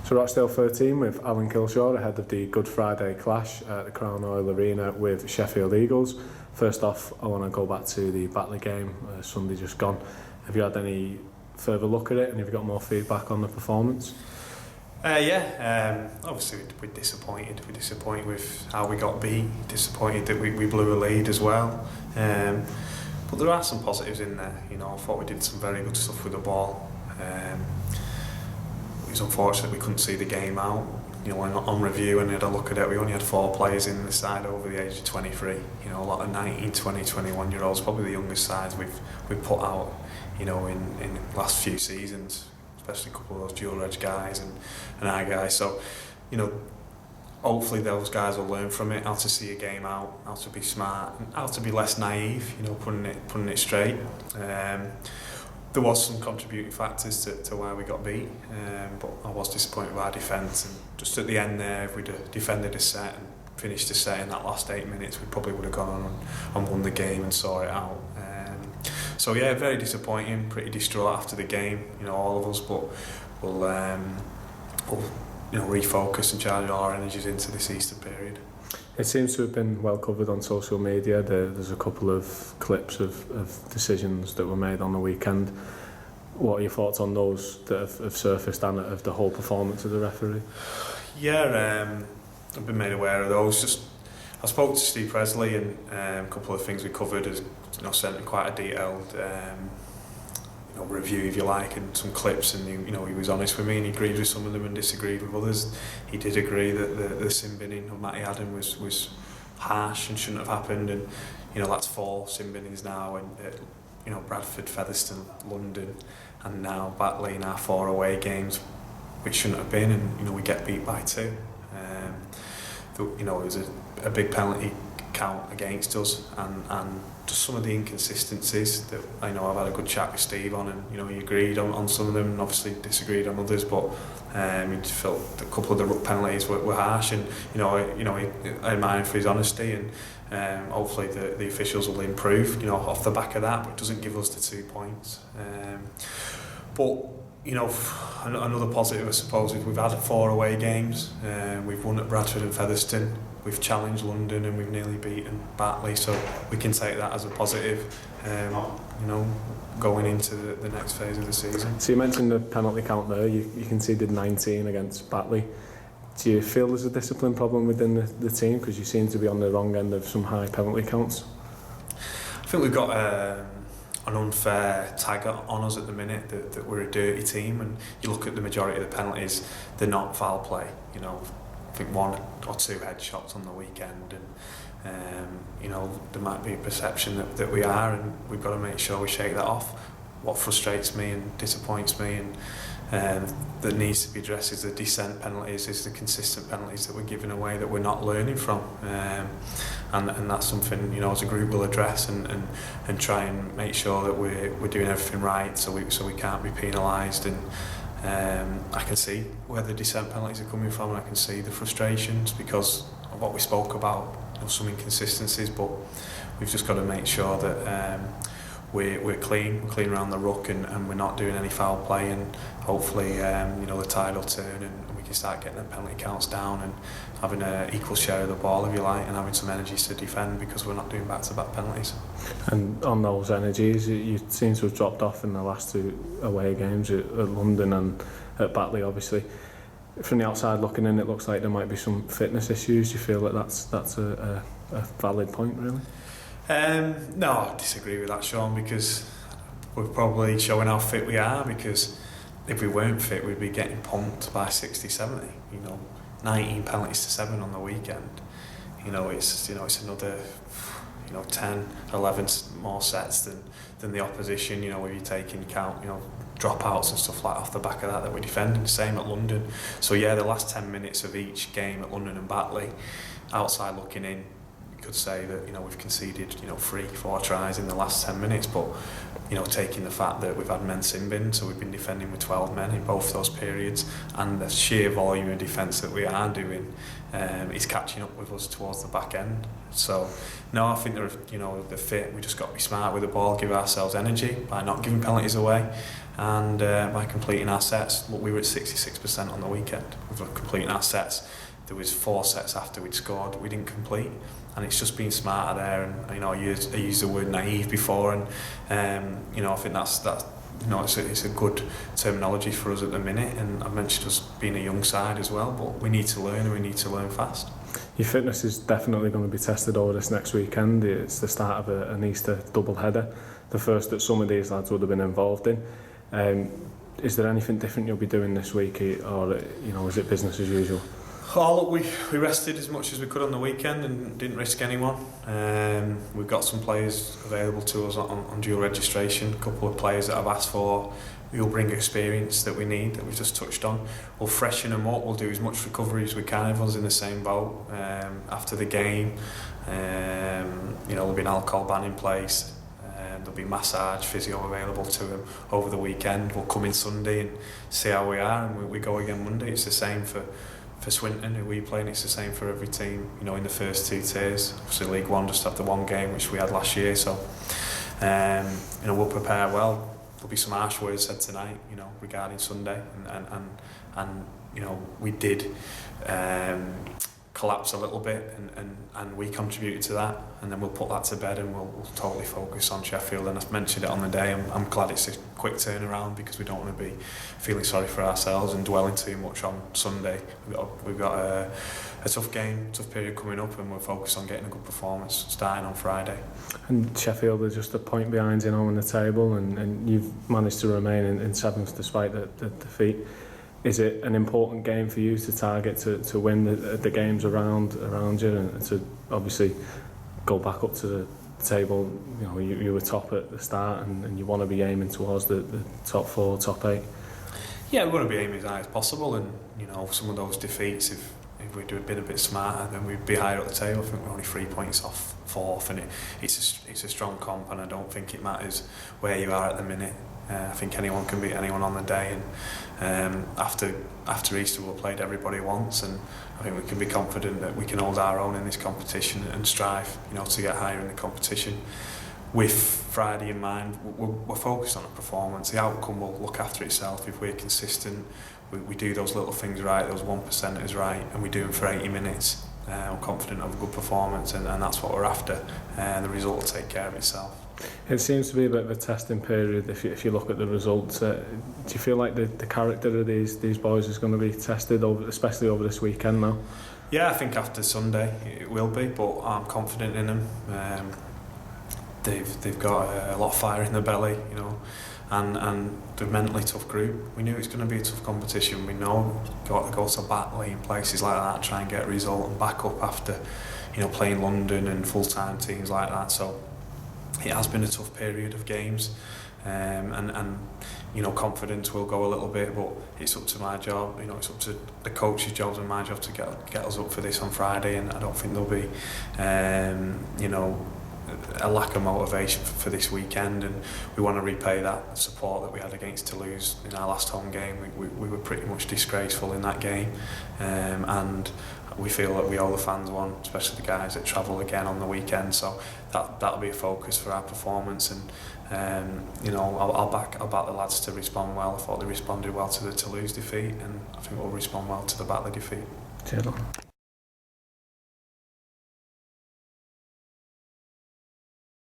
So Rochdale 13 with Alan Kilshaw ahead of the Good Friday clash at the Crown Oil Arena with Sheffield Eagles. First off, I want to go back to the Batley game, Sunday just gone. Have you had any further look at it, and have you got more feedback on the performance? Obviously we're disappointed. We're disappointed with how we got beat, disappointed that we blew a lead as well. But there are some positives in there. You know, I thought we did some very good stuff with the ball. It was unfortunate we couldn't see the game out. You know, on review and had a look at it, we only had 4 players in the side over the age of 23. You know, a lot of 19, 20, 21 year olds, probably the youngest sides we've put out, you know, in the last few seasons, especially a couple of those dual reg guys and our guys. So, you know, hopefully those guys will learn from it, how to see a game out, how to be smart, and how to be less naive, you know, putting it straight. There was some contributing factors to why we got beat, but I was disappointed with our defence, and just at the end there, if we'd defended a set and finished the set in that last 8 minutes, we probably would have gone on and won the game and saw it out. So yeah, very disappointing, pretty distraught after the game, you know, all of us, but we'll you know, refocus and charge all our energies into this Easter period. It seems to have been well covered on social media. There's a couple of clips of decisions that were made on the weekend. What are your thoughts on those that have surfaced and of the whole performance of the referee? Yeah, I've been made aware of those. I spoke to Steve Presley, and a couple of things we covered is, you know, sent him quite a detailed you know, review, if you like, and some clips, and you know, he was honest with me and he agreed with some of them and disagreed with others. He did agree that the sin binning of Matty Adam was harsh and shouldn't have happened, and you know, that's 4 sin binnings now, and you know, Bradford, Featherstone, London, and now Batley in our 4 away games, which shouldn't have been, and you know, we get beat by 2. You know, it was a big penalty count against us, and just some of the inconsistencies that I know I've had a good chat with Steve on, and you know, he agreed on some of them and obviously disagreed on others, but he felt a couple of the ruck penalties were harsh, and I admire him for his honesty, and hopefully the officials will improve, you know, off the back of that, but it doesn't give us the 2 points. But you know, another positive I suppose is we've had 4 away games. We've won at Bradford and Featherstone, we've challenged London, and we've nearly beaten Batley, so we can take that as a positive, you know, going into the next phase of the season. So you mentioned the penalty count there. You conceded 19 against Batley. Do you feel there's a discipline problem within the team, because you seem to be on the wrong end of some high penalty counts? I think we've got an unfair tag on us at the minute that we're a dirty team, and you look at the majority of the penalties, they're not foul play. You know, I think 1 or 2 headshots on the weekend, and you know, there might be a perception that we are, and we've got to make sure we shake that off. What frustrates me and disappoints me, and that needs to be addressed, is the dissent penalties, is the consistent penalties that we're giving away that we're not learning from, and that's something, you know, as a group we'll address and try and make sure that we're doing everything right, so we can't be penalised. And I can see where the dissent penalties are coming from, and I can see the frustrations because of what we spoke about, you know, some inconsistencies, but we've just got to make sure that we're clean around the ruck, and we're not doing any foul play, and hopefully you know, the tide will turn and we can start getting the penalty counts down and having an equal share of the ball, if you like, and having some energies to defend, because we're not doing back-to-back penalties. And on those energies, you seem to have dropped off in the last 2 away games at London and at Batley, obviously. From the outside looking in, it looks like there might be some fitness issues. Do you feel that that's a valid point, really? No, I disagree with that, Sean, because we're probably showing how fit we are, because if we weren't fit, we'd be getting pumped by 60-70, you know, 19 penalties to 7 on the weekend. You know, it's another, you know, 10, 11 more sets than the opposition, you know, where you take into account, you know, dropouts and stuff like off the back of that we're defending. Same at London. So yeah, the last 10 minutes of each game at London and Batley, outside looking in, you could say that, you know, we've conceded, you know, 3-4 tries in the last 10 minutes, but taking the fact that we've had men sin bin, so we've been defending with 12 men in both those periods, and the sheer volume of defence that we are doing is catching up with us towards the back end. So no, I think the fit, we just got to be smart with the ball, give ourselves energy by not giving penalties away, and by completing our sets. Look, we were at 66% on the weekend of completing our sets. There was 4 sets after we'd scored we didn't complete, and it's just being smarter there. And I used the word naive before, and I think that's it's a good terminology for us at the minute. And I mentioned us being a young side as well, but we need to learn, and we need to learn fast. Your fitness is definitely going to be tested over this next weekend. It's the start of an Easter doubleheader, the first that some of these lads would have been involved in. Is there anything different you'll be doing this week, or is it business as usual? Oh, look, we rested as much as we could on the weekend and didn't risk anyone. We've got some players available to us on dual registration, a couple of players that I've asked for who will bring experience that we need, that we've just touched on. We'll freshen them up, we'll do as much recovery as we can. Everyone's in the same boat. After the game, there'll be an alcohol ban in place. There'll be massage, physio available to them over the weekend. We'll come in Sunday and see how we are, and we go again Monday. It's the same for Swinton, who we play, and it's the same for every team, in the first 2 tiers. Obviously League One just had the one game which we had last year, so we'll prepare well. There'll be some harsh words said tonight, regarding Sunday, and we did collapse a little bit, and we contributed to that, and then we'll put that to bed, and we'll totally focus on Sheffield. And I've mentioned it on the day, I'm glad it's a quick turnaround, because we don't want to be feeling sorry for ourselves and dwelling too much on Sunday. We've got a tough game, tough period coming up, and we're focused on getting a good performance starting on Friday. And Sheffield are just a point behind in the table, and you've managed to remain in 7th despite the defeat. Is it an important game for you to target to win the games around you, and to obviously go back up to the table? You were top at the start, and you want to be aiming towards the top 4, top 8. Yeah, we're going to be aiming as high as possible, and some of those defeats, if we'd have been a bit smarter, then we'd be higher up the table. I think we're only 3 points off 4th, and it's a strong comp, and I don't think it matters where you are at the minute. I think anyone can beat anyone on the day, and after Easter we'll play everybody once, and I think we can be confident that we can hold our own in this competition and strive, to get higher in the competition. With Friday in mind, we're focused on a performance. The outcome will look after itself if we're consistent. We do those little things right, those 1%ers right, and we do them for 80 minutes. I'm confident of a good performance, and that's what we're after, and the result will take care of itself. It seems to be a bit of a testing period if you look at the results. Do you feel like the character of these boys is going to be tested, especially over this weekend now? Yeah, I think after Sunday it will be, but I'm confident in them. They've got a lot of fire in their belly, and they're a mentally tough group. We knew it was going to be a tough competition. We know we've got to go to Batley and places like that, try and get a result and back up after playing London and full-time teams like that. So it has been a tough period of games, and confidence will go a little bit, but it's up to my job. It's up to the coach's jobs and my job to get us up for this on Friday, and I don't think there'll be a lack of motivation for this weekend, and we want to repay that support that we had against Toulouse in our last home game. We were pretty much disgraceful in that game, and we feel that we owe the fans one, especially the guys that travel again on the weekend. So that'll be a focus for our performance, and I'll back the lads to respond well. I thought they responded well to the Toulouse defeat, and I think we'll respond well to the Batley defeat. Cheers.